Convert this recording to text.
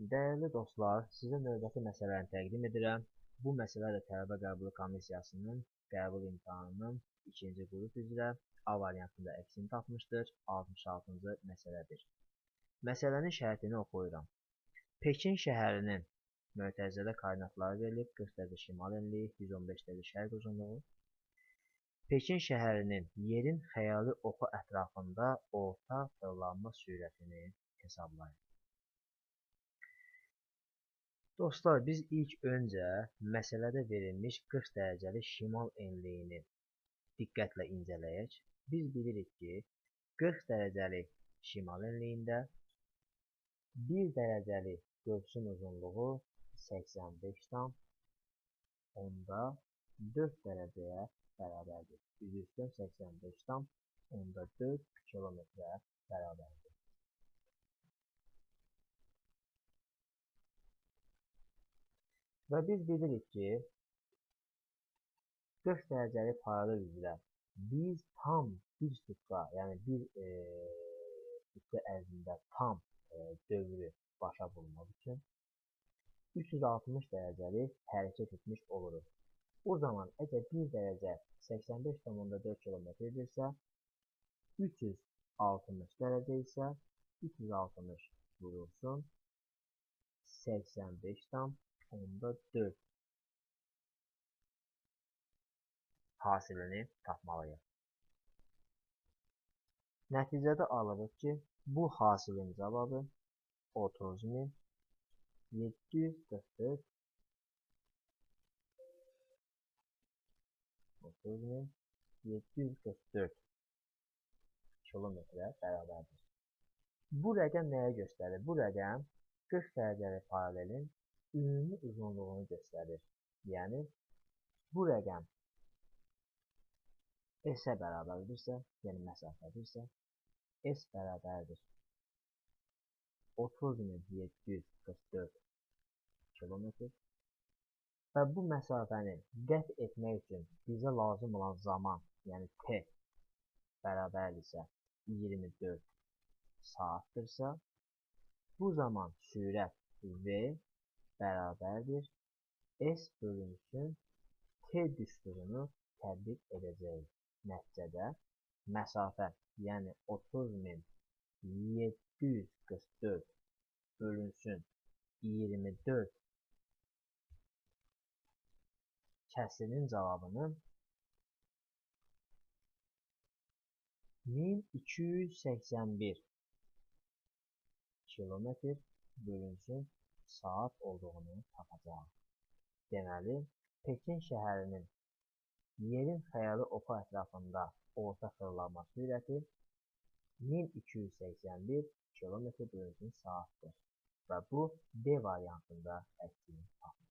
Dəyərli dostlar, sizə növbəti məsələni təqdim edirəm. Bu məsələ də tələbə qəbulu komissiyasının qəbul imtahanının 2-ci qrup üzrə A variantında əksini tapmışdır. 66-cı məsələdir. Məsələnin şərtini oxuyuram. Pekin şəhərinin mötərizədə koordinatları verilib 40 dərəcə şimal enliyi, 115 dərəcə şərq uzunluğu. Pekin şəhərinin yerin xəyali oxu ətrafında orta fırlanma sürətini hesablayın. Dostlar, biz ilk öncə məsələdə verilmiş 40 dərəcəli şimal enliyini diqqətlə incələyək. Biz bilirik ki, 40 dərəcəli şimal enliyində 1 dərəcəli qövsün uzunluğu 85,4 dərəcəyə bərabərdir. Üzü üstə 85,4 kilometrə bərabərdir. Və biz bilirik ki, 40 dərəcəli paralel üzrə biz tam bir sutka, yəni bir sutka ərzində tam dövrü başa vurmaq üçün 360 dərəcəli hərəkət etmiş oluruq. O zaman əgər 1 dərəcə 85,4 kilometrdirsə, 360 dərəcə isə 360 vurulsun 85,4 hasilini tapmalıyıq. Nəticədə alırıq ki, bu hasilin cavabı 30.744 kilometrə bərabərdir. Bu rəqəm nəyə göstərir? Bu rəqəm 40 dərəcəli paralelin ümumi uzunluğunu göstərir. Yəni, bu rəqəm S-ə bərabərdirsə, yəni məsafədirsə, S bərabərdir 30.744 kilometr və bu məsafəni qət etmək üçün bizə lazım olan zaman, yəni T bərabərdirsə 24 saatdırsa, bu zaman sürət V bərabərdir S bölünsün T düsturunu tətbiq edəcəyik. Nəticədə məsafə, yəni 30.744 bölünsün 24 kəsrinin cavabını 1281 kilometr bölünsün saat olduğunu tapacağıq. Deməli, Pekin şəhərinin yerin xəyali oxu ətrafında orta fırlanma sürəti 1281 kilometr bölünsün saatdır və bu D variantında əksini tapır.